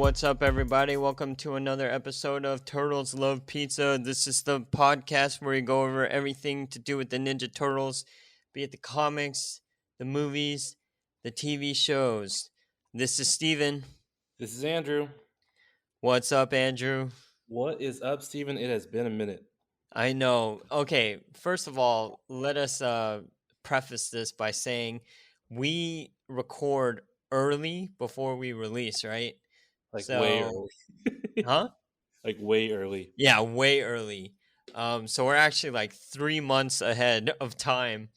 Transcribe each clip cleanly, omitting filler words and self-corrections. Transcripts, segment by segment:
what's up, everybody? Welcome to another episode of Turtles Love Pizza. This is the podcast where we go over everything to do with the Ninja Turtles, be it the comics, the movies, the TV shows. This is Steven. This is Andrew. What's up, Andrew? What is up, Steven? It has been a minute. I know. Okay, first of all, let us preface this by saying we record early before we release, right? Like way So, early. huh? Like way early. Yeah, way early. So we're actually like 3 months ahead of time,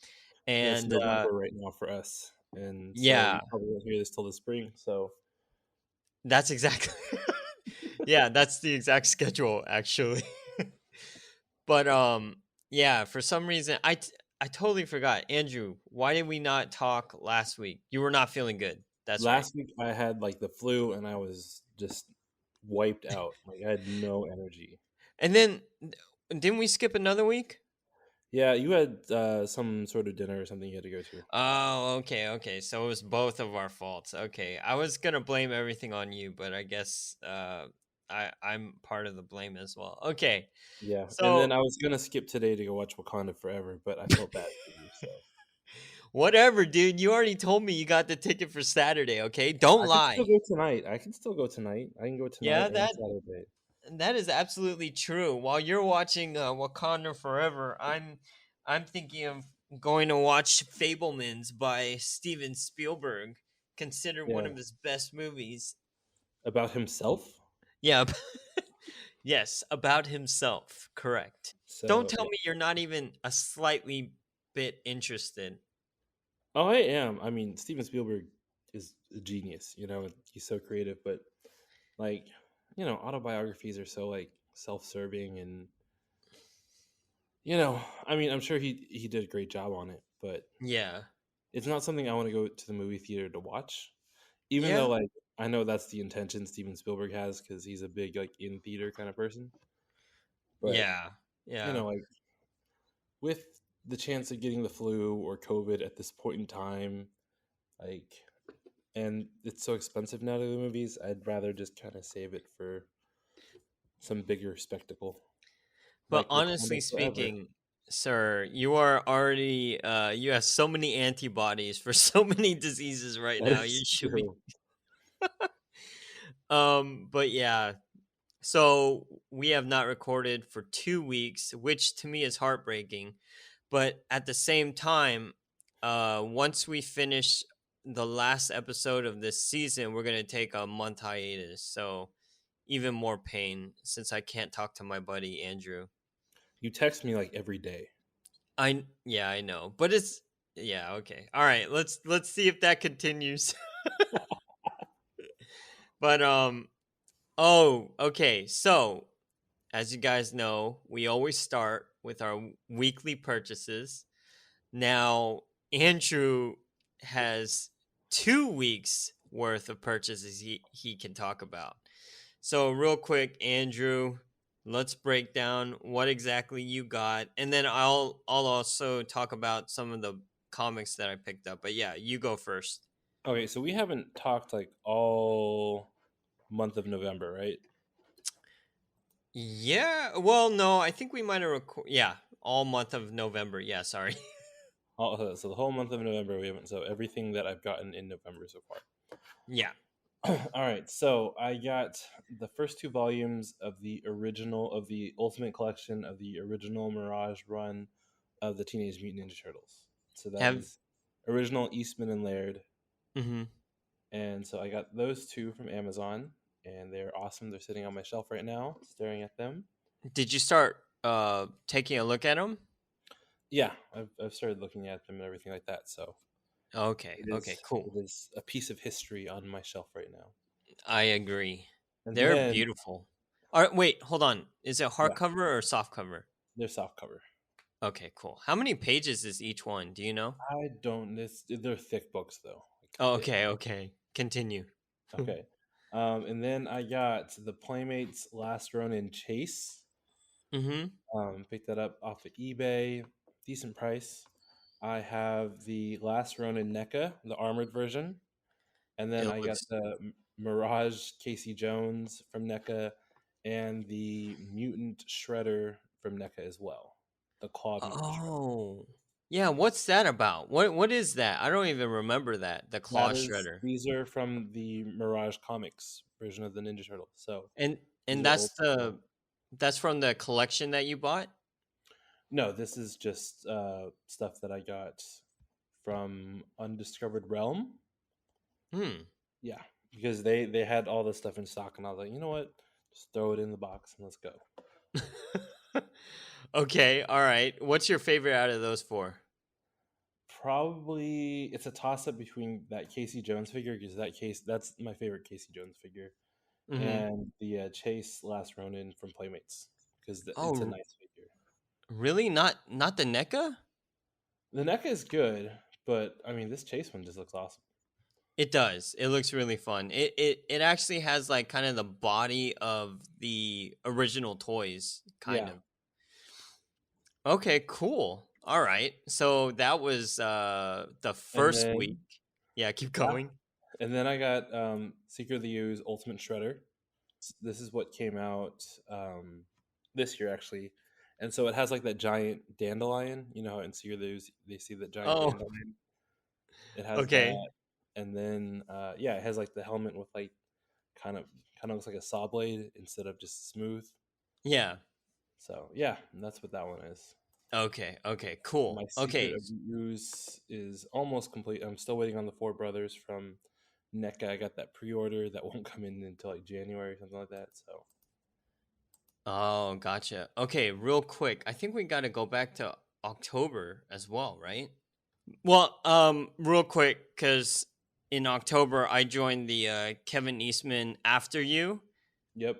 And it's and November right now for us. And so yeah, you probably won't hear this till the spring. So that's exactly. Yeah, that's the exact schedule actually. But yeah, for some reason I totally forgot. Andrew, why did we not talk last week? You were not feeling good. That's right. last week I had like the flu and I was just wiped out. Like I had no energy. And then didn't we skip another week? Yeah, you had some sort of dinner or something you had to go to. Oh, okay. So it was both of our faults. Okay. I was gonna blame everything on you, but I guess I'm part of the blame as well. Okay. Yeah. And then So I was gonna skip today to go watch Wakanda Forever, but I felt bad for you, so whatever, dude. You already told me you got the ticket for Saturday, okay? Don't I could lie. still go tonight. I can go tonight Yeah, and that Saturday. that is absolutely true. While you're watching Wakanda Forever, I'm thinking of going to watch Fablemans by Steven Spielberg, considered one Yeah. of his best movies. About himself? Yeah. Yes, about himself. Correct. Don't So tell yeah. me you're not even a slightly bit interested. Oh, I am. I mean, Steven Spielberg is a genius. He's so creative. But like, autobiographies are so like self-serving, and I mean, I'm sure he did a great job on it, but Yeah. it's not something I want to go to the movie theater to watch. Even though Yeah. like I know that's the intention Steven Spielberg has because he's a big like in theater kind of person. But Yeah. Yeah. like with the chance of getting the flu or COVID at this point in time, like, and it's so expensive now to the movies, I'd rather just kind of save it for some bigger spectacle, But like honestly Wakanda Forever. speaking, sir, you are already you have so many antibodies for so many diseases right That now. You is should be true. but yeah. So we have not recorded for 2 weeks, which to me is heartbreaking. But at the same time, once we finish the last episode of this season, we're gonna take a month hiatus. So even more pain since I can't talk to my buddy Andrew. You text me like every day. Yeah, I know, but it's yeah, okay, all right. Let's see if that continues. But oh, okay. So as you guys know, we always start with our weekly purchases. Now, Andrew has 2 weeks worth of purchases he can talk about. So, real quick, Andrew, let's break down what exactly you got, and then I'll also talk about some of the comics that I picked up. But yeah, you go first. Okay, so we haven't talked like all month of November, right? Yeah, well, no, I think we might have yeah, all month of November. Yeah, sorry. So the whole month of November we haven't. So everything that I've gotten in November so far. Yeah. All right, so I got the first two volumes of the Ultimate Collection of the original Mirage run of the Teenage Mutant Ninja Turtles. So that Have is original Eastman and Laird, hmm and so I got those two from Amazon, and they're awesome. They're sitting on my shelf right now, staring at them. Did you start taking a look at them? Yeah, I've started looking at them and everything like that. So Okay. Okay. it Cool. is a piece of history on my shelf right now. I agree. And They're then beautiful. All right. Wait. Hold on. Is it yeah, hardcover or soft cover? they're soft cover. Okay. Cool. How many pages is each one? Do you know? I don't. They're thick books though, like Oh, thick. okay. Okay. Continue. Okay. And then I got the Playmates Last Ronin Chase. Mm-hmm. Picked that up off of eBay, decent price. I have the Last Ronin NECA, the armored version, and then It I got looks the Mirage Casey Jones from NECA, and the Mutant Shredder from NECA as well. The Claw Mutant Shredder. Oh. Yeah, what's that about? What is that? I don't even remember that. The Claw That is, Shredder. these are from the Mirage Comics version of the Ninja Turtles. So And these and are old school. that's from the collection that you bought? No, this is just stuff that I got from Undiscovered Realm. Hmm. Yeah, because they had all this stuff in stock, and I was like, you know what, just throw it in the box and let's go. Okay, all right. What's your favorite out of those four? Probably it's a toss up between that Casey Jones figure because that's my favorite Casey Jones figure, Mhm. and the Chase Last Ronin from Playmates because it's a Oh, nice figure. really? Not the NECA? The NECA is good, but I mean this Chase one just looks awesome. It does. It looks really fun. It actually has like kind of the body of the original toys, kind Yeah, of. Okay, cool. All right. So that was the and first week. then Yeah, keep yeah, going. and then I got Secret of the Ooze Ultimate Shredder. This is what came out this year actually, and so it has like that giant dandelion. You know, in Secret of the Ooze they see that giant Oh, dandelion. It has okay. that, and then yeah, it has like the helmet with like kind of kind of looks like a saw blade instead of just smooth. Yeah. So yeah, that's what that one is. Okay. Okay. My Cool. Secret Okay. of the Ooze is almost complete. I'm still waiting on the Four Brothers from NECA. I got that pre-order that won't come in until like January or something like that. So Oh, gotcha. Okay, real quick. I think we got to go back to October as well, right? Well, real quick, because in October I joined the Kevin Eastman After You, yep,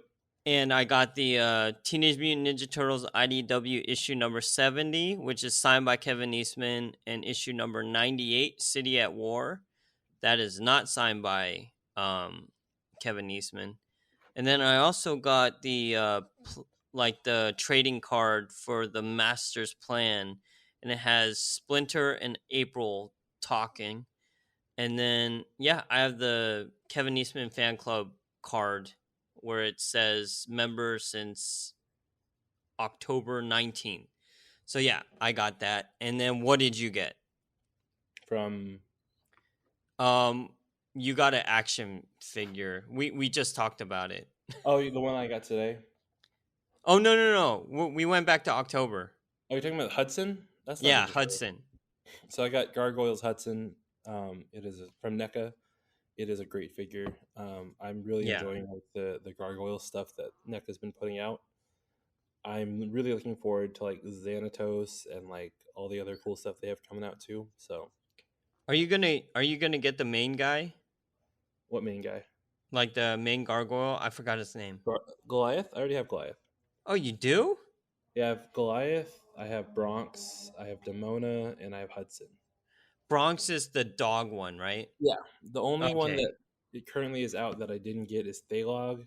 and I got the Teenage Mutant Ninja Turtles IDW issue number 70, which is signed by Kevin Eastman, and issue number 98, City at War. That is not signed by Kevin Eastman. And then I also got the like the trading card for the Master's Plan, and it has Splinter and April talking. And then yeah, I have the Kevin Eastman fan club card where it says member since October 19th. So yeah, I got that. And then what did you get? from Um you got an action figure. We just talked about it. oh the one I got today. Oh no. We went back to October. Oh, you're talking about Hudson? That's not Yeah, Ninja Turtle. Hudson. So I got Gargoyles Hudson. It is from NECA. It is a great figure. I'm really Yeah. enjoying like the gargoyle stuff that NECA's been putting out. I'm really looking forward to like Xanatos and like all the other cool stuff they have coming out too. So, Are you gonna get the main guy? what main guy? Like the main gargoyle? I forgot his name. Goliath? I already have Goliath. Oh, you do? Yeah, I have Goliath. I have Bronx. I have Demona, and I have Hudson. Bronx is the dog one, right? Yeah, the only one Okay. that it currently is out that I didn't get is Thalog,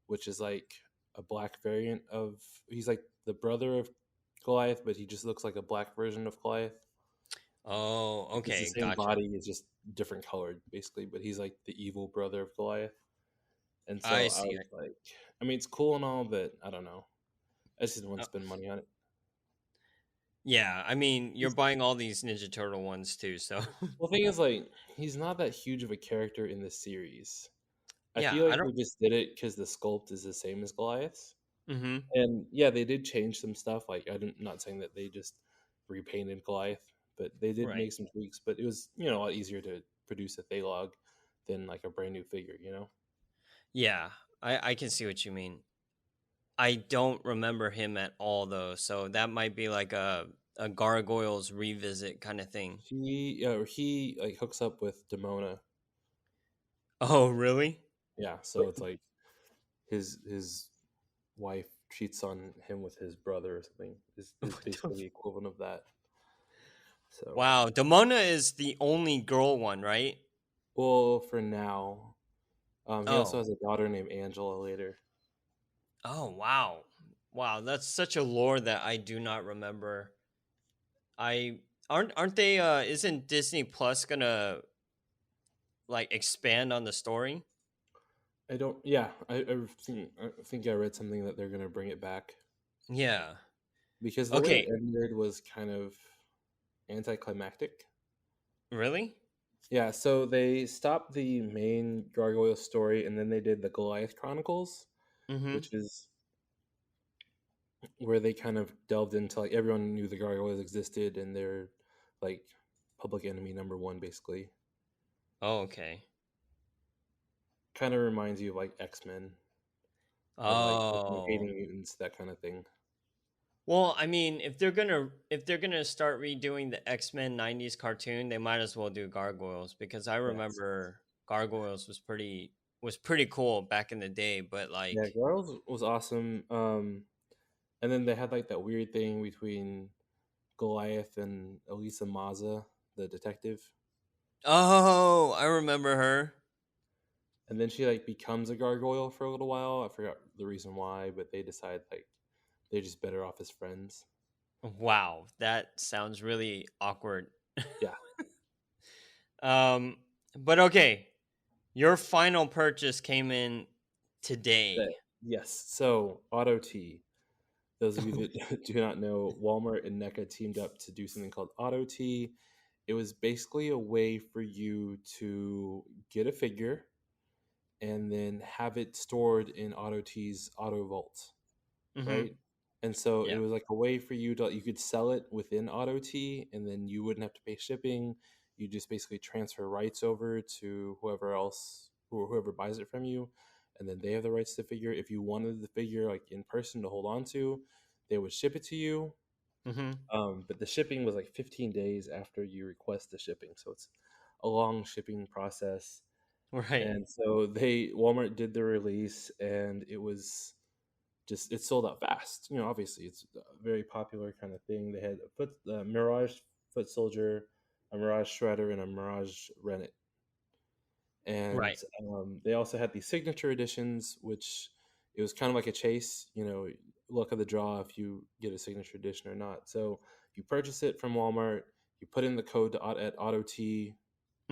which is like a black variant of. He's like the brother of Goliath, but he just looks like a black version of Goliath. Oh, It's the okay, same gotcha. body, it's just different colored, basically. But he's like the evil brother of Goliath, and I so I see. was like, I mean, it's cool and all, but I don't know. I just didn't want Uh, to spend money on it. yeah, I mean, you're He's, buying all these Ninja Turtle ones too, so well, the thing is, like, he's not that huge of a character in the series. I yeah, feel I like don't. they just did it because the sculpt is the same as Goliath's. Mm-hmm. And yeah, they did change some stuff. Like I'm not saying that they just repainted Goliath, but they did Right. make some tweaks. But it was a lot easier to produce a Thalog than like a brand new figure. You know, Yeah, I can see what you mean. I don't remember him at all though, so that might be like a Gargoyles revisit kind of thing. he like hooks up with Demona. Oh, really? Yeah, so it's like his wife cheats on him with his brother or something. Is What the basically the equivalent of that. So Wow, Demona is the only girl one, right? well, for now, he also Oh. has a daughter named Angela later. Oh, wow. Wow, that's such a lore that I do not remember. I aren't they isn't Disney Plus gonna like expand on the story? I don't. Yeah, I think I read something that they're gonna bring it back Yeah. because the way it Okay. ended was kind of anticlimactic. Really? Yeah, so they stopped the main gargoyle story and then they did the Goliath Chronicles, Mm-hmm. which is where they kind of delved into like everyone knew the gargoyles existed and they're like public enemy number one basically. Oh, okay. Kind of reminds you of like X-Men of like Oh. hating mutants, that kind of thing. Well, I mean, if they're gonna start redoing the X-Men 90s cartoon, they might as well do Gargoyles because I Yes. remember Gargoyles was pretty cool back in the day, but Yeah, like Gargoyles was awesome. And then they had like that weird thing between Goliath and Elisa Maza, the detective. oh, I remember her. And then she like becomes a gargoyle for a little while. I forgot the reason why, but they decide like they're just better off as friends. Wow, that sounds really awkward. Yeah. um, but okay, your final purchase came in That today. yes. So Auto T. Those of you that do not know, Walmart and NECA teamed up to do something called Auto T. It was basically a way for you to get a figure and then have it stored in Auto T's Auto Vault, Mm-hmm. right? And so it Yeah. was like a way for you could sell it within Auto T, and then you wouldn't have to pay shipping. You just basically transfer rights over to whoever else, whoever buys it from you, and then they have the rights to the figure. If you wanted the figure like in person to hold on to, they would ship it to you. Mm-hmm. But the shipping was like 15 days after you request the shipping, so it's a long shipping process. Right. And so Walmart did the release, and it was just it sold out fast. You know, obviously it's a very popular kind of thing. They had a Mirage Foot Soldier, a Mirage Shredder, and a Mirage Rennet. And Right. they also had the signature editions, which it was kind of like a chase. You know, luck of the draw if you get a signature edition or not. So you purchase it from Walmart, you put in the code at Auto T,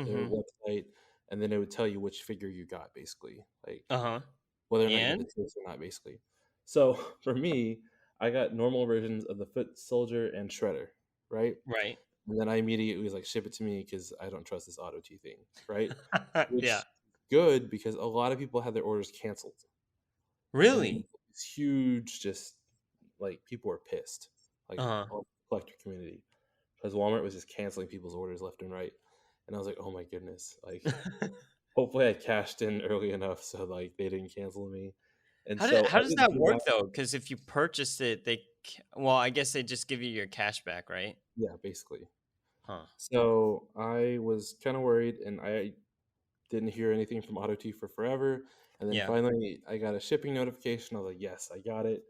their Mm-hmm. website, and then it would tell you which figure you got, basically, like Uh-huh. whether or not you get the And choice or not, basically. So for me, I got normal versions of the Foot Soldier and Shredder, right? right. And then I immediately was like, ship it to me because I don't trust this Auto T thing, right? Yeah. Which good because a lot of people had their orders canceled, and it was Really? this huge, just like people were pissed, like Uh-huh. all the collector community, because Walmart was just canceling people's orders left and right, and I was like, oh my goodness, like hopefully I cashed in early enough so like they didn't cancel me, and so How I does didn't that do work that. though? Because if you purchase it, well, I guess they just give you your cash back, right? Yeah, basically. Huh. So I was kind of worried, and I didn't hear anything from Auto T for forever. And then Yeah. finally, I got a shipping notification. I was like, yes, I got it.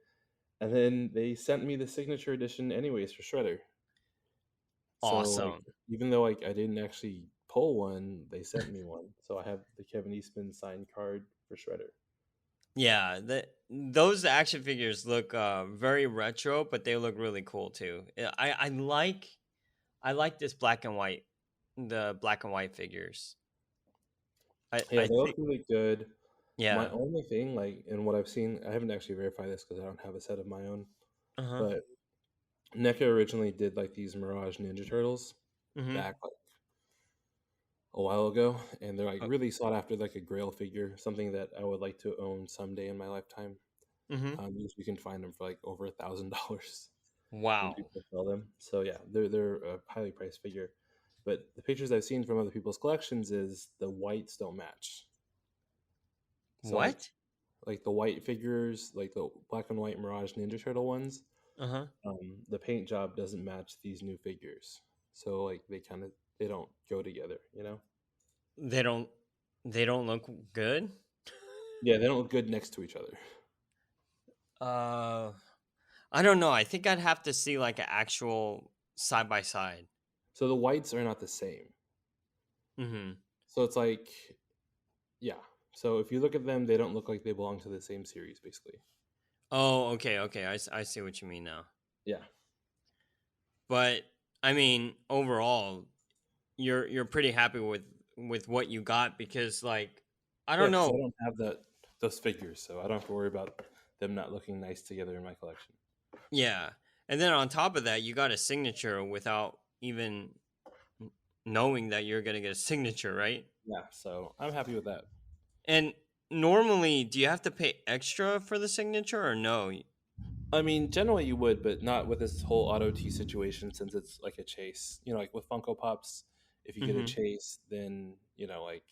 And then they sent me the signature edition, anyways, for Shredder. So like, Awesome. even though like I didn't actually pull one, they sent me one. So I have the Kevin Eastman signed card for Shredder. Yeah, those action figures look very retro, but they look really cool too. I like this black and white, the black and white figures. Yeah, I they look think really good. My yeah. only thing, like, in what I've seen, I haven't actually verified this because I don't have a set of my own, Uh-huh. but NECA originally did like these Mirage Ninja Turtles Mm-hmm. back like a while ago, and they're like really sought after, like a Grail figure, something that I would like to own someday in my lifetime. Mm-hmm. Because you can find them for like over $1,000 when Wow. people sell them. So yeah, they're a highly priced figure. But the pictures I've seen from other people's collections is the whites don't match. So What? like the white figures, like the black and white Mirage Ninja Turtle ones, Uh-huh. the paint job doesn't match these new figures. So like they don't go together, you know? They don't they don't look good? Yeah, they don't look good next to each other. Uh I don't know. I think I'd have to see like an actual side by side. So the whites are not the same. Mhm. So it's like, yeah. So if you look at them, they don't look like they belong to the same series, basically. Oh, okay, okay. I see what you mean now. Yeah. But I mean, overall, you're pretty happy with what you got because like I Yeah, don't because I know. don't have that. those figures, so I don't have to worry about them not looking nice together in my collection. Yeah. And then on top of that, you got a signature without even knowing that you're going to get a signature, right? Yeah, so I'm happy with that. And normally, do you have to pay extra for the signature or no? I mean, generally you would, but not with this whole auto T situation since it's like a chase. Like with Funko Pops, if you get a Mhm. chase, then like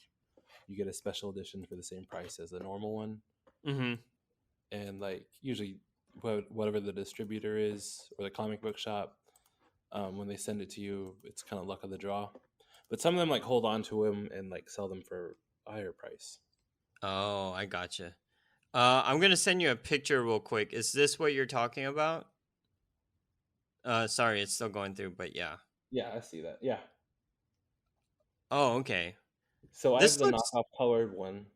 you get a special edition for the same price as a normal one. Mhm. And like usually, whatever the distributor is or the comic book shop, when they send it to you, it's kind of luck of the draw. But some of them like hold on to them and like sell them for a higher price. Oh, I gotcha. I'm going to send you a picture real quick. Is this what you're talking about? Sorry, it's still going through, but yeah. Yeah, I see that. Yeah. Oh, okay. So I have This the looks. knockoff colored one,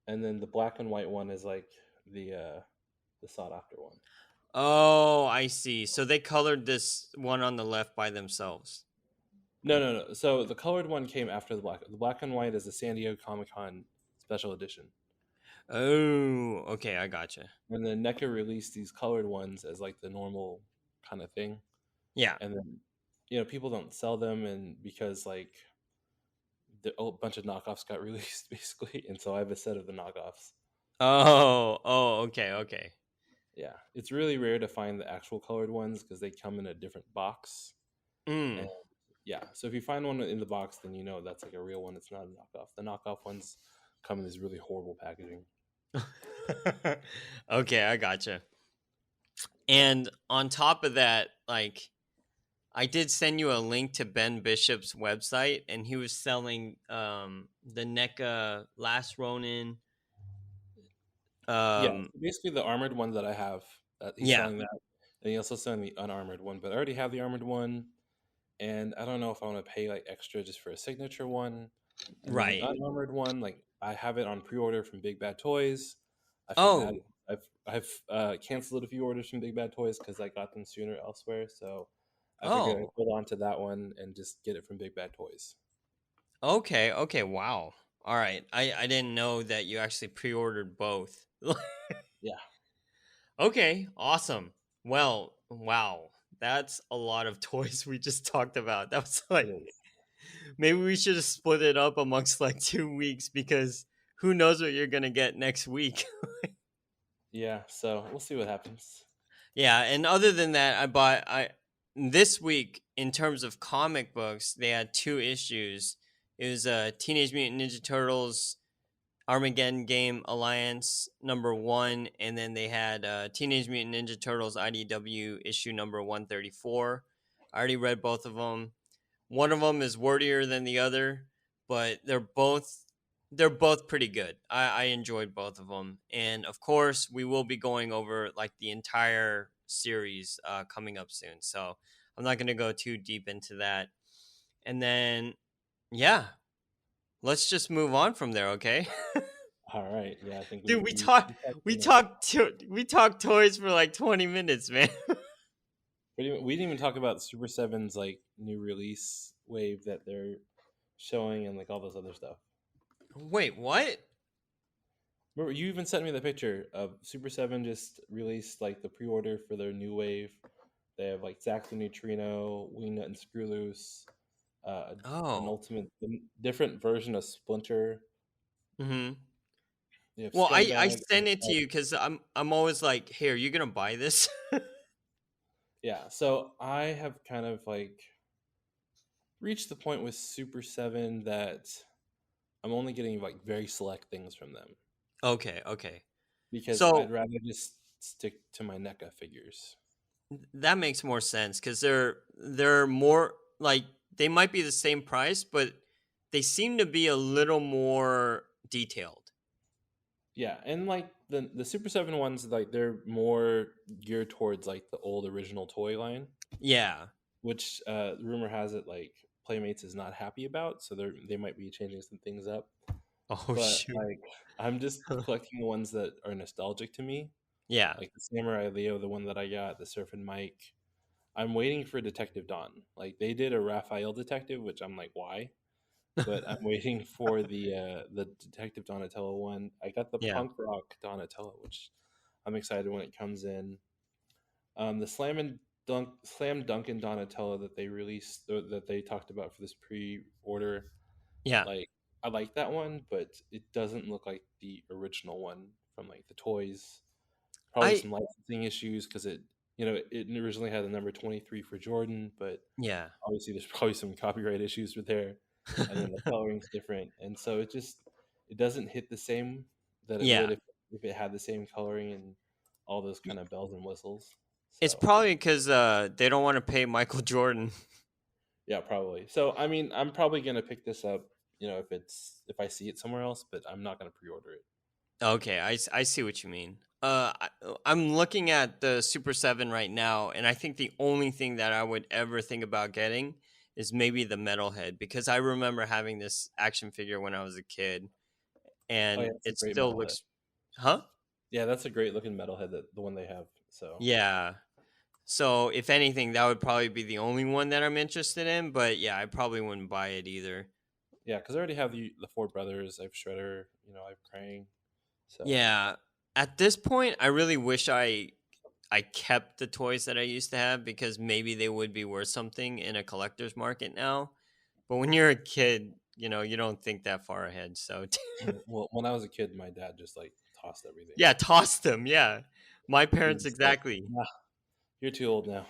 and then the black and white one is like the sought after one. Oh, I see. So they colored this one on the left by themselves. No, no, no. So the colored one came after the black. The black and white is the San Diego Comic Con special edition. Oh, okay, I gotcha. And then NECA released these colored ones as like the normal kind of thing. Yeah. And then people don't sell them, and because like a bunch of knockoffs got released basically, and so I have a set of the knockoffs. Oh, okay, okay. Yeah, it's really rare to find the actual colored ones because they come in a different box. And Mm. yeah, so if you find one in the box, then that's like a real one. It's not a knockoff. The knockoff ones come in this really horrible packaging. Okay, I gotcha. And on top of that, like I did send you a link to Ben Bishop's website, and he was selling the NECA Last Ronin. Yeah, Um, so basically the armored one that I have, he's yeah, selling that, and he also selling the unarmored one. But I already have the armored one, and I don't know if I want to pay like extra just for a signature one. And then the right. unarmored one, like I have it on pre-order from Big Bad Toys. I've had Oh, I've canceled a few orders from Big Bad Toys because I got them sooner elsewhere. So I figured I'd oh, hold on to that one and just get it from Big Bad Toys. okay, okay. Wow. All right. I didn't know that you actually pre-ordered both. Yeah, Okay, awesome. Well, wow. That's a lot of toys we just talked about. That was it like is. maybe we should have split it up amongst like 2 weeks because who knows what you're gonna get next week. Yeah, so we'll see what happens. Yeah, and other than that, I this week in terms of comic books, they had two issues. It was Teenage Mutant Ninja Turtles Armageddon Game Alliance #1, and then they had Teenage Mutant Ninja Turtles IDW issue number 134. I already read both of them. One of them is wordier than the other, but they're both pretty good. I enjoyed both of them, and of course, we will be going over like the entire series coming up soon. So I'm not going to go too deep into that. And then, yeah, let's just move on from there, okay? All right, yeah, I think Dude, we we we, talked we talked we enough. talked we talked toys for like 20 minutes, man. We didn't even talk about Super Seven's like new release wave that they're showing and like all this other stuff. Wait, what? Remember, you even sent me the picture of Super Seven just released like the pre-order for their new wave. They have like Zack the Neutrino, Wingnut and Screw Loose, an Oh. ultimate different version of Splinter. Mhm. They have Well, I Scumbag. sent it to you cuz I'm always like, "Here, you going to buy this?" Yeah, so I have kind of like reached the point with Super Seven that I'm only getting like very select things from them Okay, okay. because I'd So, rather just stick to my NECA figures. that makes more sense cuz they're more like they might be the same price, but they seem to be a little more detailed. Yeah, and like the Super 7 ones, like they're more geared towards like the old original toy line, Yeah. which rumor has it like Playmates is not happy about, so they might be changing some things up. Oh But shoot. like I'm just collecting the ones that are nostalgic to me, Yeah. like the Samurai Leo, the one that I got, the Surfing Mike. I'm waiting for Detective Dawn. Like they did a Raphael detective, which I'm like, why? but I'm waiting for the Detective Donatello one. I got the Yeah. punk rock Donatello, which I'm excited when it comes in. The Slam Dunkin' Donatello that they released, or that they talked about for this pre-order, Yeah. like I like that one, but it doesn't look like the original one from like the toys. Probably I some licensing issues because it originally had the number 23 for Jordan, but yeah. obviously there's probably some copyright issues with there, and then the coloring's different, and so it doesn't hit the same that it would Yeah. if it had the same coloring and all those kind of bells and whistles. It's So probably because they don't want to pay Michael Jordan. yeah, probably. So I mean, I'm probably gonna pick this up, if I see it somewhere else, but I'm not gonna pre-order it. Okay, I see what you mean. I'm looking at the Super 7 right now, and I think the only thing that I would ever think about getting is maybe the Metalhead, because I remember having this action figure when I was a kid, Oh yeah, and it's a it great still metalhead. looks. Huh? Yeah, that's a great looking metalhead, that the one they have. So Yeah. So if anything, that would probably be the only one that I'm interested in, but yeah, I probably wouldn't buy it either. yeah, because I already have the four brothers. I have Shredder. I have Krang. So Yeah. At this point, I really wish I kept the toys that I used to have, because maybe they would be worth something in a collector's market now. But when you're a kid, you don't think that far ahead. So well, when I was a kid, my dad just like tossed everything. yeah, toss them. Yeah. My He parents was just like, exactly. "Nah, you're too old now."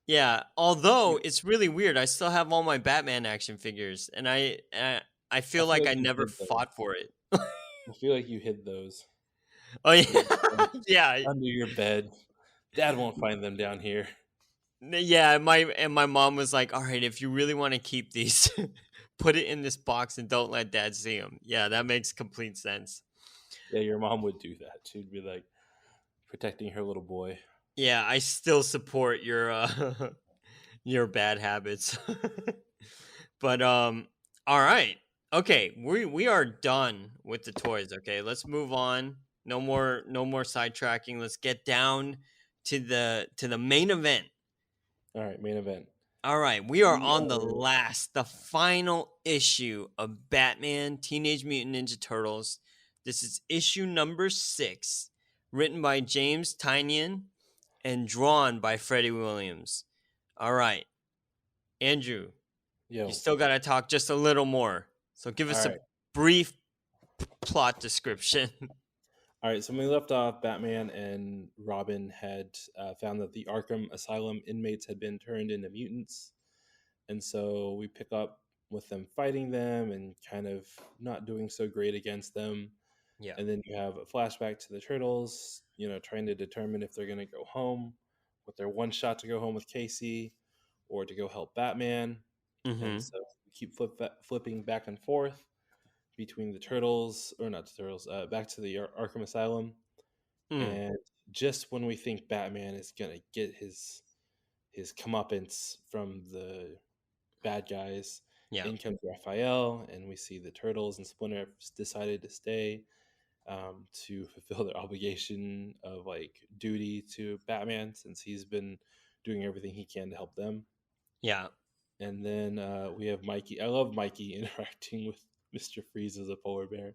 Yeah, although You- it's really weird. I still have all my Batman action figures, and I I feel feel like like I you never hid those. fought for it. I feel like you hid those Oh under, yeah. under, Yeah. under your bed. Dad won't find them down here. Yeah, my mom was like, "All right, if you really want to keep these, put it in this box and don't let dad see them." Yeah, that makes complete sense. Yeah, your mom would do that. She'd be like protecting her little boy. Yeah, I still support your your bad habits. But all right. Okay, we are done with the toys, okay? Let's move on. No more sidetracking. Let's get down to the main event. All right, main event. All right, we are We on are the final issue of Batman Teenage Mutant Ninja Turtles. This is issue number 6, written by James Tynion and drawn by Freddie Williams. All right, Andrew, you yo. still got to talk just a little more. So give All us a right. brief plot description. All right, so when we left off, Batman and Robin had found that the Arkham Asylum inmates had been turned into mutants. And so we pick up with them fighting them and kind of not doing so great against them. Yeah. And then you have a flashback to the Turtles, trying to determine if they're going to go home with their one shot to go home with Casey or to go help Batman. And Mhm. so we keep flipping back and forth between the Turtles, or not the Turtles, back to the Arkham Asylum. Mm. And just when we think Batman is gonna get his comeuppance from the bad guys, Yeah. in comes Raphael, and we see the Turtles and Splinter have decided to stay, to fulfill their obligation of like duty to Batman, since he's been doing everything he can to help them. Yeah. And then we have Mikey. I love Mikey interacting with Mr. Freeze as a polar bear.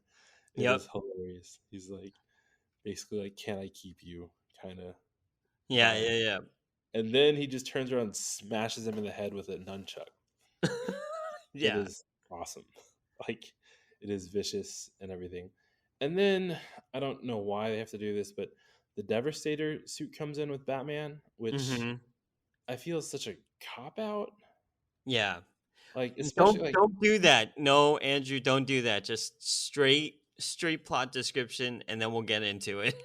It Yep. is hilarious. He's like basically like, "Can I keep you?" kind of Yeah, vibe. yeah, And then he just turns around and smashes him in the head with a nunchuck. yeah. It Yeah. is awesome. Like, it is vicious and everything. And then I don't know why they have to do this, but the Devastator suit comes in with Batman, which Mhm. I feel is such a cop out. Yeah. Like, especially Don't like, don't do that. No, Andrew, don't do that. Just straight plot description, and then we'll get into it.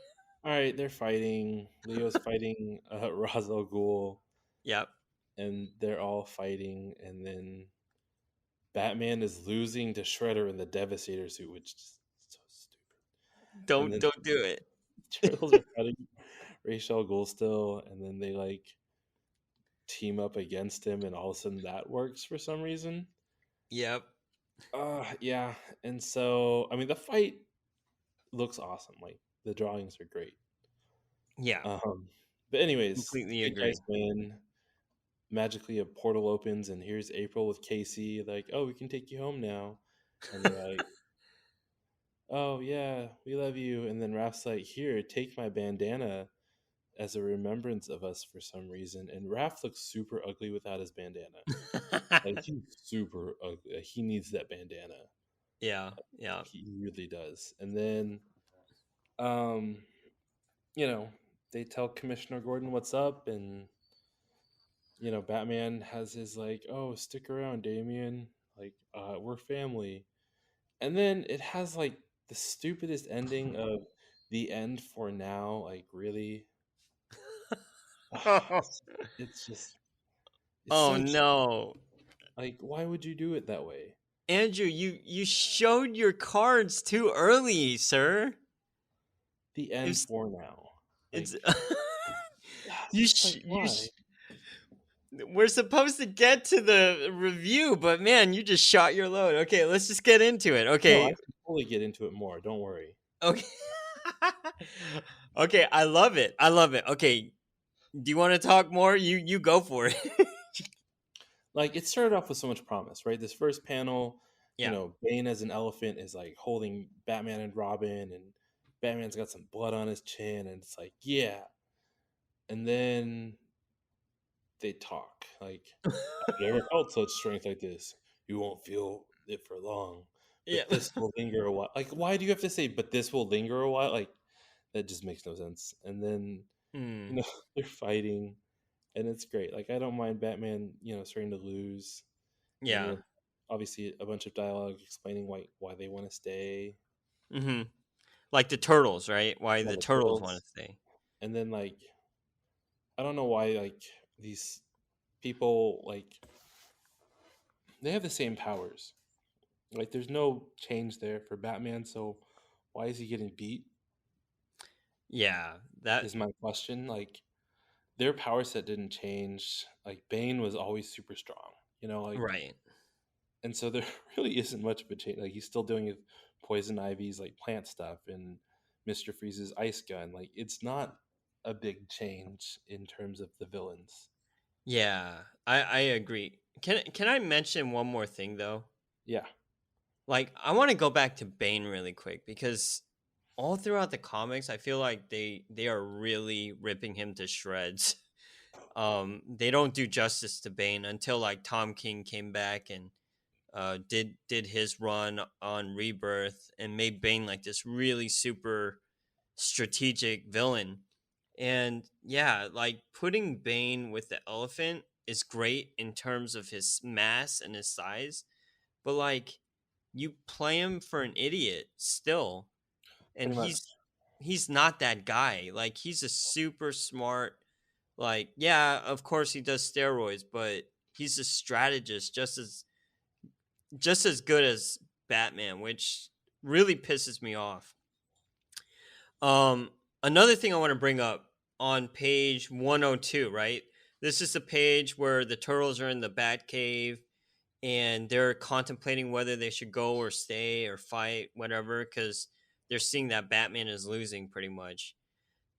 all right, they're fighting. Leo's fighting Ra's al Ghul, Yep. and they're all fighting, and then Batman is losing to Shredder in the Devastator suit, which is so stupid. And Don't then don't do it. Turtles are fighting Ra's al Ghul still, and then they like team up against him, and all of a sudden that works for some reason. Yep. Yeah, and so I mean the fight looks awesome. Like the drawings are great. Yeah. Um, but anyways, the Completely good guys agree. win. magically a portal opens and here's April with Casey, like, oh, we can take you home now. And they're like, oh, yeah, we love you. And then Raph's like, here, take my bandana as a remembrance of us for some reason. And Raph looks super ugly without his bandana. Like, he's super ugly. Like, he needs that bandana. Yeah, yeah. He really does. And then, um, you know, they tell Commissioner Gordon what's up, and Batman has his like, "Oh, stick around, Damien. Like, we're family." And then it has like the stupidest ending of the end for now. Like, really, Oh, it's just it's oh so cheap. no. Like, why would you do it that way? Andrew, you showed your cards too early, sir. The end It's for now. it's Like, you it's like you why? we're supposed to get to the review, but man, you just shot your load. Okay, let's just get into it. No, I Okay. can totally get into it more. Don't worry. Okay. Okay, I love it. I love it. Okay, do you want to talk more? You go for it. Like, it started off with so much promise, right? This first panel, Yeah. Bane as an elephant is like holding Batman and Robin, and Batman's got some blood on his chin, and it's like, yeah. And then they talk like, I've never felt such strength like this. You won't feel it for long, Yeah. but this will linger a while. Like, why do you have to say, but this will linger a while? Like, that just makes no sense. And then, you Hmm. know, they're fighting, and it's great. Like, I don't mind Batman, starting to lose, and Yeah. then obviously a bunch of dialogue explaining why they want to stay. Mhm. Like the turtles, right? Why Yeah, the the turtles want turtles, to stay. and then like I don't know why like these people like they have the same powers. Like, there's no change there for Batman, so why is he getting beat? Yeah, that Is my question. Like, their power set didn't change. Like, Bane was always super strong, like, right. and so there really isn't much of a change. Like, he's still doing his Poison Ivy's like plant stuff and Mr. Freeze's ice gun. Like, it's not a big change in terms of the villains. Yeah, I agree. Can I mention one more thing though? Yeah, Like I want to go back to Bane really quick because all throughout the comics I feel like they are really ripping him to shreds. They don't do justice to Bane until like Tom King came back and did his run on Rebirth and made Bane like this really super strategic villain. And yeah, like putting Bane with the elephant is great in terms of his mass and his size, but like you play him for an idiot still, and pretty much. he's not that guy. Like he's a super smart, like yeah, of course he does steroids, but he's a strategist just as good as Batman, which really pisses me off. Um, Another thing I want to bring up on page 102, right? This is the page where the turtles are in the Bat Cave and they're contemplating whether they should go or stay or fight, whatever, because they're seeing that Batman is losing pretty much.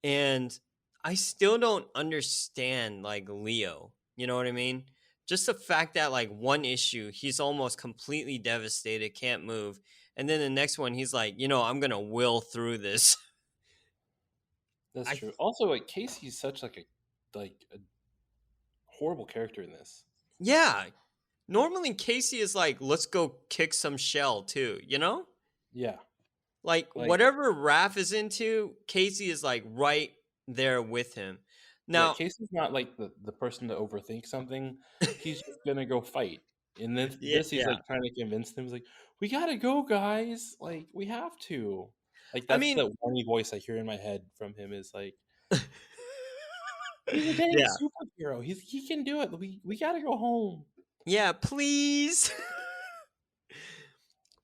And I still don't understand like Leo. You know what I mean? Just the fact that like one issue he's almost completely devastated, can't move, and then the next one he's like, I'm gonna will through this. That's I true. Also, like, Casey's such like a horrible character in this. Yeah. Normally Casey is like, let's go kick some shell too, you know? Yeah, Like like, whatever Raph is into, Casey is like right there with him. yeah, Now, Casey's not like the person to overthink something. He's just gonna go fight. And then yeah, this, he's yeah. like trying to convince them. He's like, "We gotta go, guys! Like, we have to." Like, I that's mean, the whiny voice I hear in my head from him. Is like, he's a dang yeah. superhero. He can do it. We gotta go home. Yeah, please.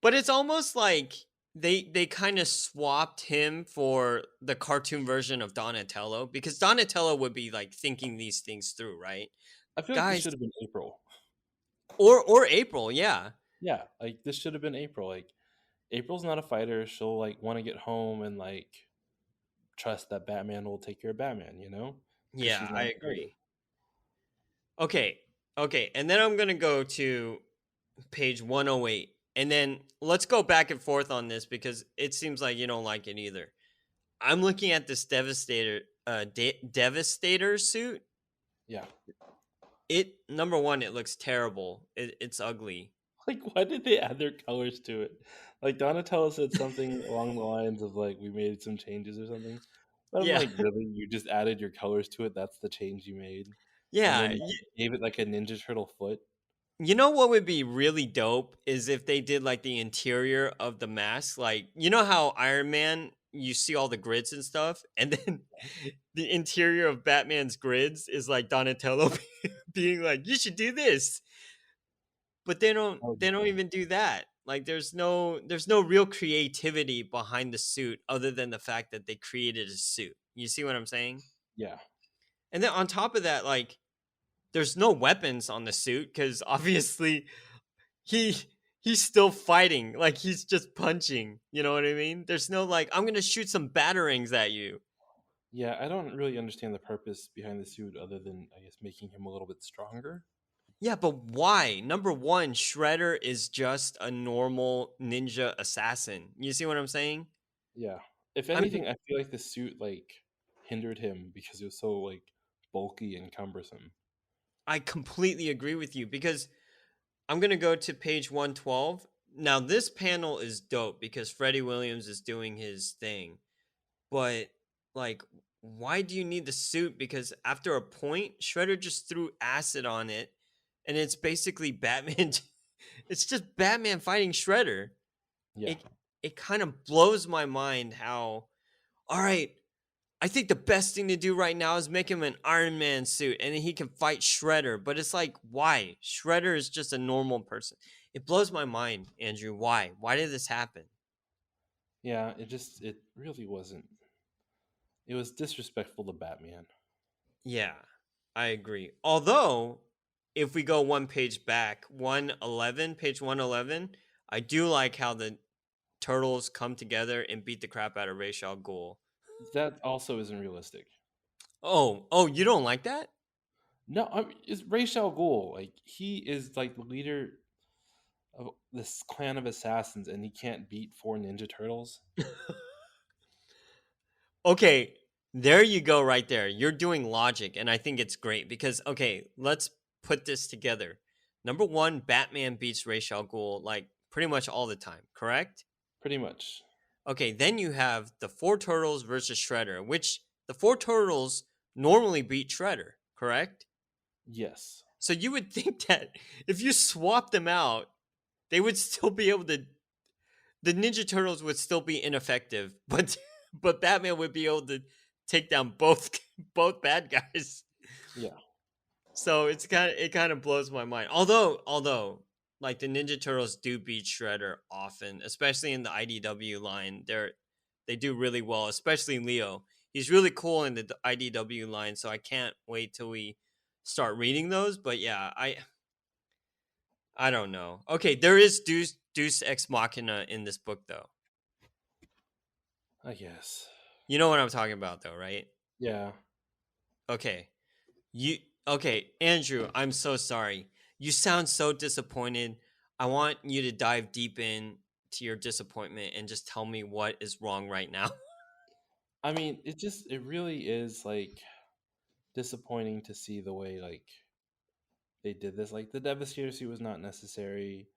But it's almost like they kind of swapped him for the cartoon version of Donatello because Donatello would be like thinking these things through, right? I feel like this Guys, should have been April. or April, yeah. Yeah, like this should have been April. Like, April's not a fighter. She'll like want to get home and like trust that Batman will take care of Batman, because Yeah, she's not I a fighter. agree. Okay, okay, and then I'm gonna go to page 108, and then let's go back and forth on this because it seems like you don't like it either. I'm looking at this Devastator suit. Yeah. It number one, it looks terrible. It's ugly. Like, why did they add their colors to it? Like, Donatello said something along the lines of, like, "We made some changes," or something. But I'm Yeah, like, "Really? You just added your colors to it? That's the change you made?" And yeah. then, like, gave it, like, a Ninja Turtle foot? You know what would be really dope is if they did like the interior of the mask. Like, you know how Iron Man, you see all the grids and stuff, and then the interior of Batman's grids is like Donatello being like, "You should do this," but they don't. That would be They don't funny. even do that. Like, there's no real creativity behind the suit other than the fact that they created a suit. You see what I'm saying? Yeah. And then on top of that, like, there's no weapons on the suit because obviously he he's still fighting. Like, he's just punching. You know what I mean? There's no like, I'm gonna shoot some batarangs at you. Yeah, I don't really understand the purpose behind the suit other than, I guess, making him a little bit stronger. Yeah, but why? Number one, Shredder is just a normal ninja assassin. You see what I'm saying? Yeah. If I mean, anything, I feel like the suit, like, hindered him because it was so, like, bulky and cumbersome. I completely agree with you because I'm gonna go to page 112. Now, this panel is dope because Freddie Williams is doing his thing. But, like, why do you need the suit? Because after a point, Shredder just threw acid on it, and it's basically Batman. It's just Batman fighting Shredder. Yeah. It kind of blows my mind how. All right, I think the best thing to do right now is make him an Iron Man suit, and then he can fight Shredder. But it's like, why? Shredder is just a normal person. It blows my mind, Andrew. Why? Why did this happen? Yeah, it really wasn't. It was disrespectful to Batman. Yeah, I agree. Although, if we go one page back, 111, page 111, I do like how the turtles come together and beat the crap out of Ra's al Ghul. That also isn't realistic. Oh, you don't like that? No, it's Ra's al Ghul. Like, he is like the leader of this clan of assassins, and he can't beat four Ninja Turtles. Okay, there you go, right there. You're doing logic, and I think it's great because, okay, let's put this together. Number one, Batman beats Ra's al Ghul like pretty much all the time, correct? Pretty much. Okay, then you have the four turtles versus Shredder, which the four turtles normally beat Shredder, correct? Yes. So you would think that if you swap them out, they would still be able to. The Ninja Turtles would still be ineffective, but Batman would be able to take down both both bad guys. Yeah. So it kind of blows my mind. Although like the Ninja Turtles do beat Shredder often, especially in the IDW line. They do really well, especially Leo. He's really cool in the IDW line, so I can't wait till we start reading those. But yeah, I don't know. Okay, there is Deus Ex Machina in this book though. I guess. You know what I'm talking about though, right? Yeah. Okay. You okay, Andrew, I'm so sorry. You sound so disappointed. I want you to dive deep in to your disappointment and just tell me what is wrong right now. I mean, it really is like disappointing to see the way, like, they did this. Like, the Devastator suit was not necessary.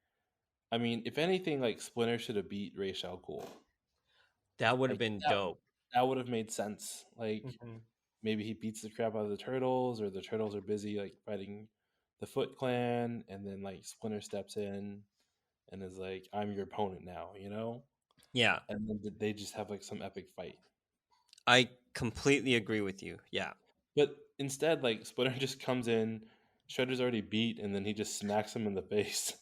I mean, if anything, like, Splinter should have beat Ra's al Ghul. That would have Like, been dope. that would have made sense. Like, Mhm. maybe he beats the crap out of the turtles, or the turtles are busy like fighting the Foot Clan, and then like Splinter steps in and is like, "I'm your opponent now," you know. Yeah, And then they just have like some epic fight. I completely agree with you. Yeah. But instead, like, Splinter just comes in, Shredder's already beat, and then he just smacks him in the face.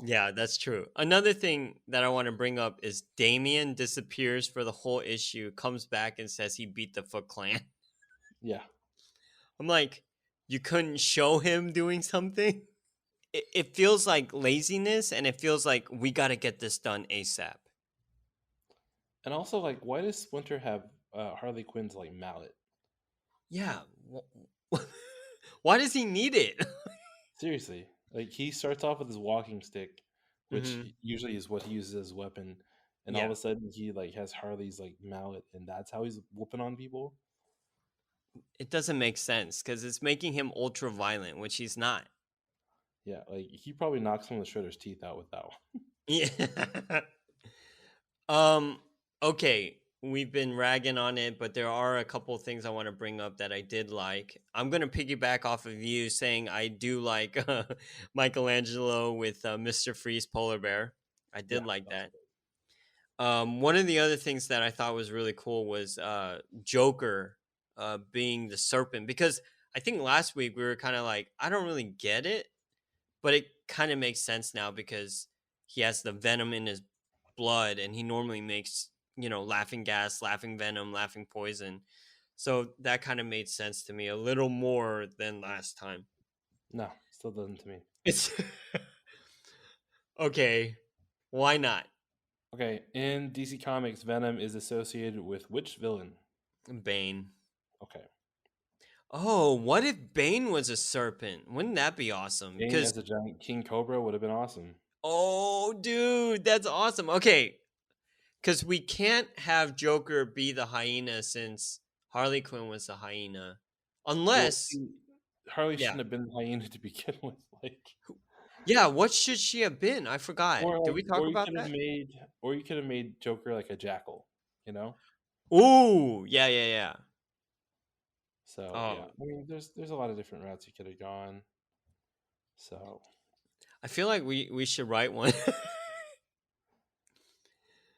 Yeah, that's true. Another thing that I want to bring up is Damien disappears for the whole issue, comes back and says he beat the Foot Clan. Yeah. I'm like, you couldn't show him doing something? It feels like laziness and it feels like we got to get this done ASAP. And also, like, why does Splinter have Harley Quinn's like mallet? Yeah. Why does he need it? Seriously, like he starts off with his walking stick, which Hmm. usually is what he uses as a weapon, and all Yeah, of a sudden he like has Harley's like mallet, and that's how he's whooping on people. it doesn't make sense because it's making him ultra violent, which he's not. Yeah, like he probably knocks some of the Shredder's teeth out with that one. Yeah. Um, okay, we've been ragging on it, but there are a couple of things I want to bring up that I did like. I'm gonna piggyback off of you saying I do like Michelangelo with Mr. Freeze Polar Bear. I Yeah, did like that was that. great. One of the other things that I thought was really cool was Joker being the serpent, because I think last week we were kind of like, I don't really get it, but it kind of makes sense now because he has the venom in his blood and he normally makes, laughing gas, laughing venom, laughing poison. So that kind of made sense to me a little more than last time. No, still doesn't to me. It's okay. Why not? Okay, in DC Comics, Venom is associated with which villain? Bane. Okay, Oh, what if Bane was a serpent? Wouldn't that be awesome? Bane Because, as a giant King Cobra would have been awesome. oh, dude, that's awesome. Okay, because we can't have Joker be the hyena since Harley Quinn was the hyena. Well, Unless, see, Harley yeah. shouldn't have been the hyena to begin with, like, Yeah, what should she have been? I forgot. Did we talk or you about could have that? made, or you could have made Joker like a jackal, you know? Ooh, yeah, yeah, yeah. So yeah, Oh, I mean, there's a lot of different routes you could have gone. So I feel like we should write one.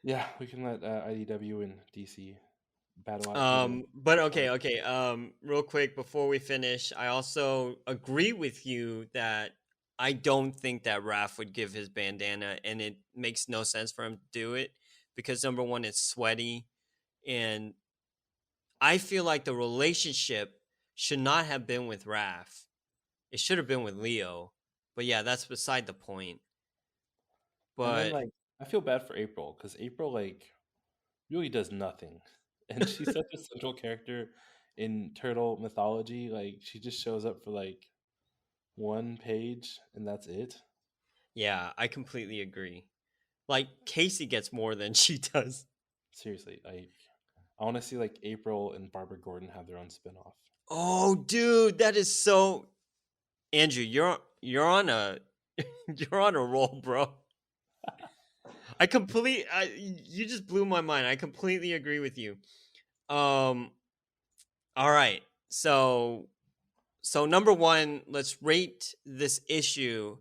yeah, we can let IDW and DC battle out who the But which one. okay, okay. Real quick before we finish, I also agree with you that I don't think that Raph would give his bandana, and it makes no sense for him to do it because number one, it's sweaty, and I feel like the relationship should not have been with Raph. It should have been with Leo. But yeah, that's beside the point. And then But like I feel bad for April because April like really does nothing, and she's such a central character in turtle mythology. Like she just shows up for like one page and that's it. yeah, I completely agree. Like Casey gets more than she does. Seriously, like I want to see like April and Barbara Gordon have their own spinoff. Oh, dude, that is so Andrew, you're on a you're on a roll, bro. You just blew my mind. I completely agree with you. Um all right. So number 1, let's rate this issue,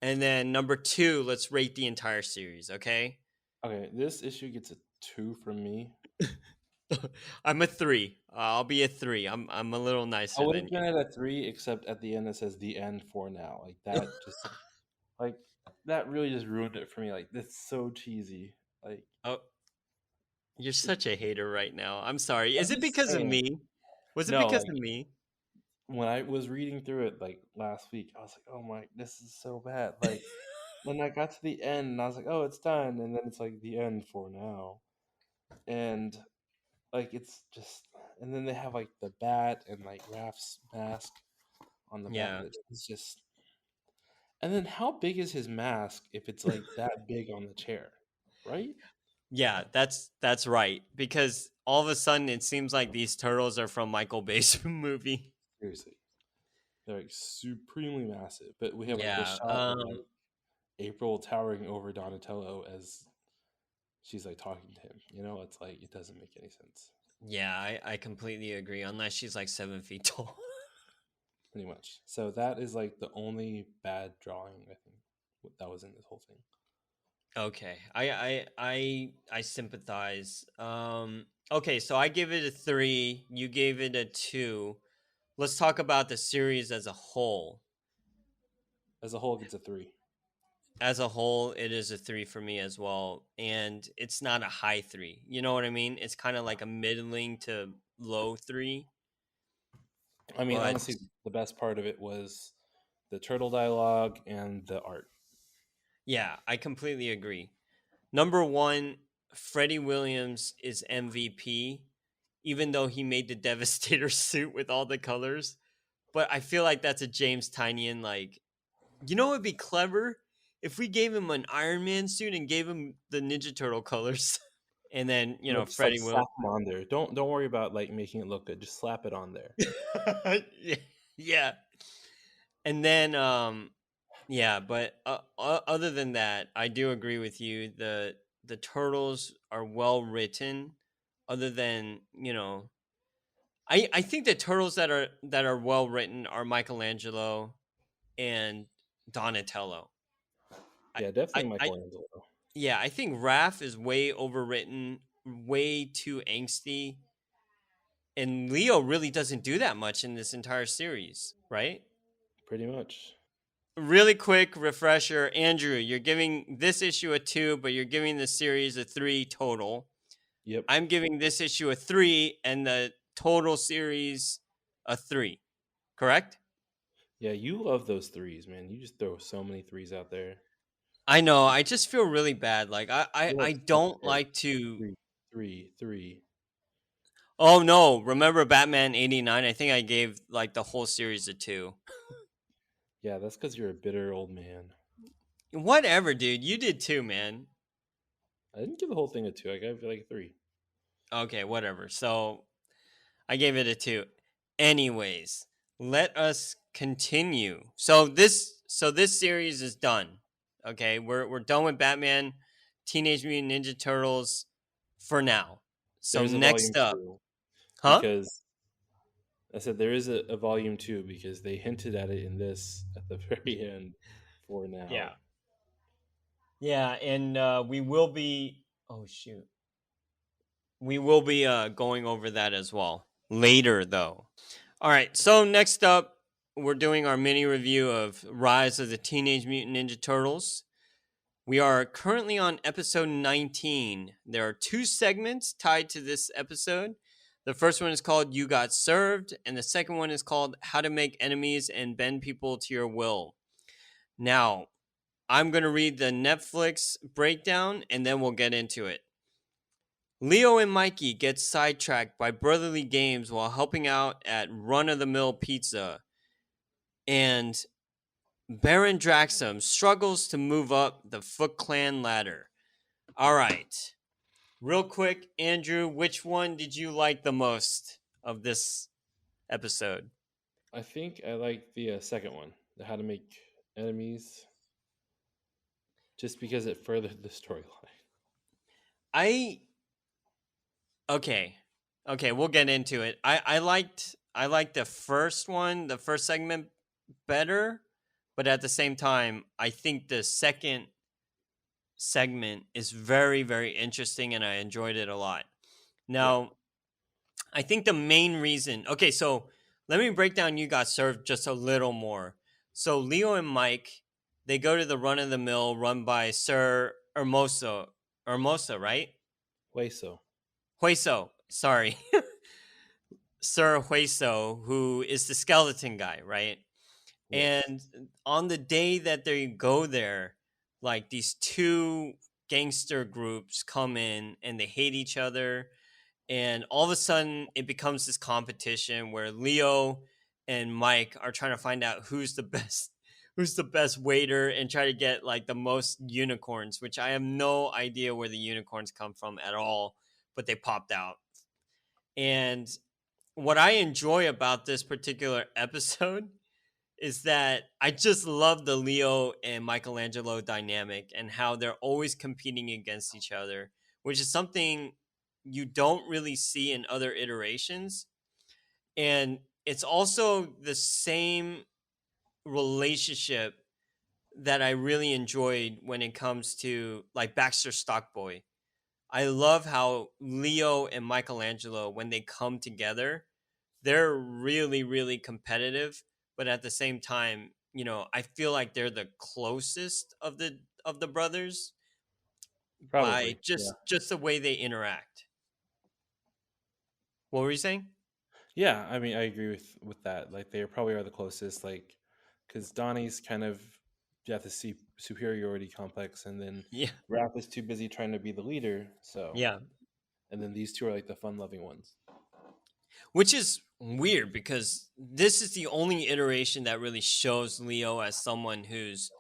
and then number 2, let's rate the entire series, okay? Okay, this issue gets a 2 from me. I'm a 3. I'll be a 3. I'm a little I nicer would than have been at a 3, except at the end it says the end for now. Like you. that just like that really just ruined it for me. Like that's so cheesy. Like Oh, you're it, such a hater right now. I'm sorry. Is I'm it just because of saying. me? Was it No, because like of me? when I was reading through it like last week, I was like, "Oh my, this is so bad." Like then I got to the end and I was like, "Oh, it's done." And then it's like the end for now. And like it's just and then they have like the bat and like Raph's mask on the back Yeah. of it. It's just and then how big is his mask if it's like that big on the chair, right? Yeah, that's right. Because all of a sudden it seems like these turtles are from Michael Bay's movie. Seriously, they're like supremely massive. But we have like this Yeah. shot of like April towering over Donatello as she's like talking to him. You know, it's like it doesn't make any sense. Yeah, I completely agree. Unless she's like 7 feet tall. Pretty much. So that is like the only bad drawing I think that was in this whole thing. Okay. I sympathize. Okay, so I give it a 3, you gave it a 2. Let's talk about the series as a whole. As a whole, it gets a 3. As a whole, it is a 3 for me as well, and it's not a high 3. You know what I mean? It's kind of like a middling to low 3, I mean, but honestly, the best part of it was the turtle dialogue and the art. yeah, I completely agree. Number 1, Freddie Williams is MVP, even though he made the Devastator suit with all the colors. but I feel like that's a James Tynion. Like, you know, it'd be clever if we gave him an Iron Man suit and gave him the Ninja Turtle colors, and then Just like Freddie slap will. them on there. Don't worry about like making it look good. Just slap it on there. Yeah, yeah, and then yeah, but other than that, I do agree with you. The turtles are well written. Other than I think the turtles that are well written are Michelangelo and Donatello. I Yeah, I, definitely I Michelangelo. yeah, I think Raph is way overwritten, way too angsty, and Leo really doesn't do that much in this entire series, right? Pretty much. Really quick refresher, Andrew, you're giving this issue a 2, but you're giving the series a 3 total. Yep. I'm giving this issue a 3 and the total series a 3. Correct? Yeah, you love those threes, man. You just throw so many threes out there. I know. I just feel really bad. Like You're I like don't Superman. like to. Three, three, three. Oh no! Remember Batman '89? I think I gave like the whole series a 2. Yeah, that's because you're a bitter old man. Whatever, dude. You did too, man. I didn't give the whole thing a two. I gave it like a three. Okay, whatever. So I gave it a 2. Anyways, let us continue. So this series is done. Okay, we're done with Batman, Teenage Mutant Ninja Turtles for now. So There's a volume next up, two huh? because I said there is a volume two because they hinted at it in this at the very end for Yeah. now. Yeah, and we will be. Oh shoot, we will be going over that as well later, though. All right. So next up, we're doing our mini review of Rise of the Teenage Mutant Ninja Turtles. We are currently on episode 19. There are 2 segments tied to this episode. The first one is called You Got Served, and the second one is called How to Make Enemies and Bend People to Your Will. Now, I'm going to read the Netflix breakdown and then we'll get into it. Leo and Mikey get sidetracked by brotherly games while helping out at Run of the Mill Pizza, and Baron Draxum struggles to move up the Foot Clan ladder. All right. Real quick, Andrew, which one did you like the most of this episode? I think I like the second one, the how to make enemies, just because it furthered the storyline. I okay. Okay, we'll get into it. I liked the first one, the first segment better, but at the same time, I think the second segment is very very interesting and I enjoyed it a lot. Yep. Now, I think the main reason. Okay, so let me break down You Got Served just a little more. So Leo and Mike, they go to the run of the mill run by Sir Hermosa, right? Hueso. Hueso, sorry. Sir Hueso, who is the skeleton guy, right? Yes. And on the day that they go there, like these 2 gangster groups come in and they hate each other, and all of a sudden it becomes this competition where Leo and Mike are trying to find out who's the best waiter and try to get like the most unicorns, which I have no idea where the unicorns come from at all, but they popped out. And what I enjoy about this particular episode is that I just love the Leo and Michelangelo dynamic and how they're always competing against each other, which is something you don't really see in other iterations. And it's also the same relationship that I really enjoyed when it comes to like Baxter Stockboy. I love how Leo and Michelangelo, when they come together, they're really, really competitive, but at the same time, I feel like they're the closest of the brothers by Probably. Yeah. just the way they interact. What were you saying? Yeah, I mean, I agree with that. Like, they probably are the closest. Like, because Donnie's kind of got the superiority complex, and then Yeah, Raph is too busy trying to be the leader. So, yeah. and then these two are like the fun-loving ones. which is weird because this is the only iteration that really shows Leo as someone who's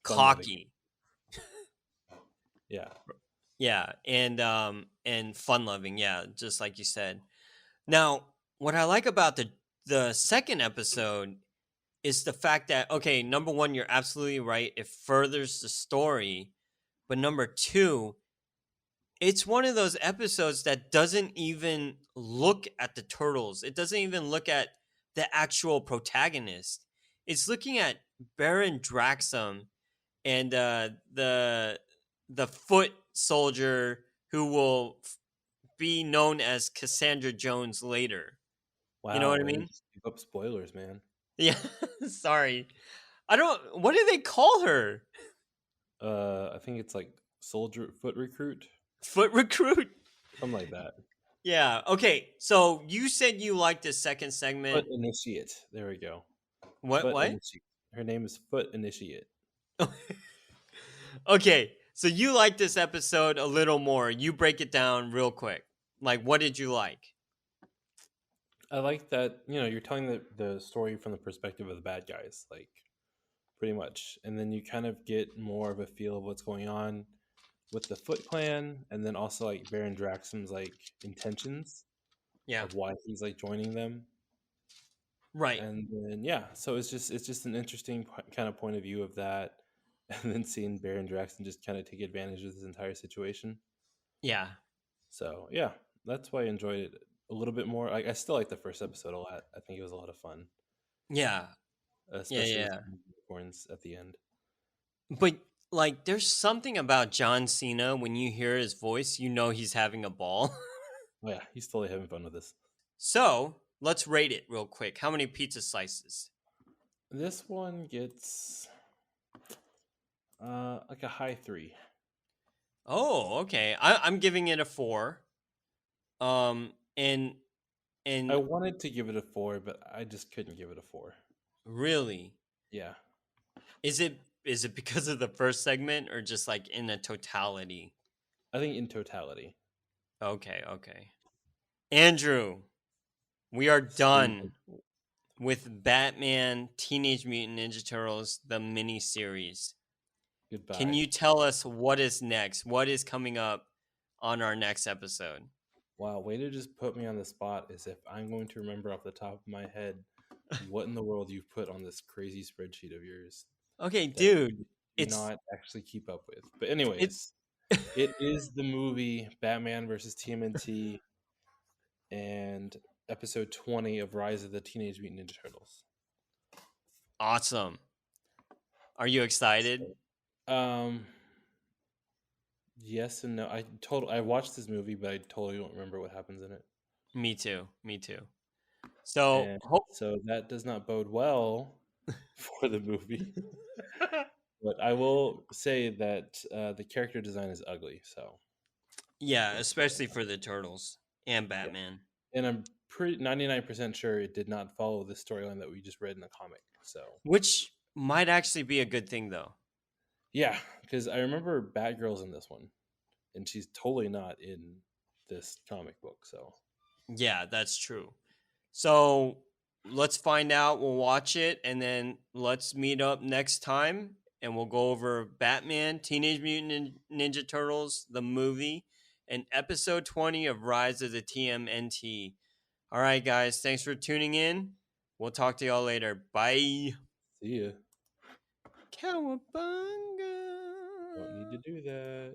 Fun loving. cocky. Yeah. Yeah, and fun loving, yeah, just like you said. Now, what I like about the second episode is the fact that, okay, number one, you're absolutely right. It furthers the story. But number two, it's one of those episodes that doesn't even look at the turtles. It doesn't even look at the actual protagonist. It's looking at Baron Draxum and the foot soldier who will be known as Cassandra Jones later. You know Wow, what I way to mean? just give up spoilers, man. Yeah, sorry. I don't. What do they call her? I think it's like soldier foot recruit, Foot recruit. something like that. Yeah. Okay. So you said you liked the second Foot segment. initiate. There we go. What? Foot What? initiate. Her name is Foot Initiate. Okay. So you like this episode a little more. You break it down real quick. Like, what did you like? I like that, you're telling the story from the perspective of the bad guys, like pretty much. And then you kind of get more of a feel of what's going on with the Foot Clan, and then also like Baron Draxum's like intentions Yeah. of why he's like joining them. Right. And then yeah, so it's just an interesting kind of point of view of that, and then seeing Baron Draxum just kind of take advantage of this entire situation. Yeah. So yeah, that's why I enjoyed it a little bit more. I still like the first episode a lot. I think it was a lot of fun, Yeah. Yeah. especially with Yeah. the unicorns at the end. But like, there's something about John Cena when you hear his voice, you know he's having a ball. Oh yeah, he's totally having fun with this. So let's rate it real quick. How many pizza slices? This one gets like a high 3. Oh, okay. I'm giving it a 4. Um, and I and wanted to give it a 4, but I just couldn't give it a 4. really, Yeah, is it because of the first segment or just like in a totality? I think in totality. Okay, okay. Andrew, we are See, done with Batman Teenage Mutant Ninja Turtles the mini series. Can goodbye. you tell us what is next? What is coming up on our next episode? Wow, way to just put me on the spot as if I'm going to remember off the top of my head what in the world you've put on this crazy spreadsheet of yours Okay, that dude, you do it's not actually keep up with. But it anyways, it is the movie Batman versus TMNT and episode 20 of Rise of the Teenage Mutant Ninja Turtles. awesome. Are you excited? Um, yes and no. I watched this movie, but I totally don't remember what happens in it. Me too. Me too. So, And so that does not bode well for the movie. But I will say that the character design is ugly. So yeah, especially for the turtles and yeah, Batman, and I'm pretty 99% sure it did not follow the storyline that we just read in the comic. So which might actually be a good thing though. yeah, because I remember Batgirl's in this one, and she's totally not in this comic book. So Yeah, that's true. So, let's find out. We'll watch it and then let's meet up next time and we'll go over Batman Teenage Mutant Ninja Turtles the movie and episode 20 of Rise of the TMNT. All right, guys, thanks for tuning in. We'll talk to y'all later. Bye. see ya. Cowabunga. Don't need to do that.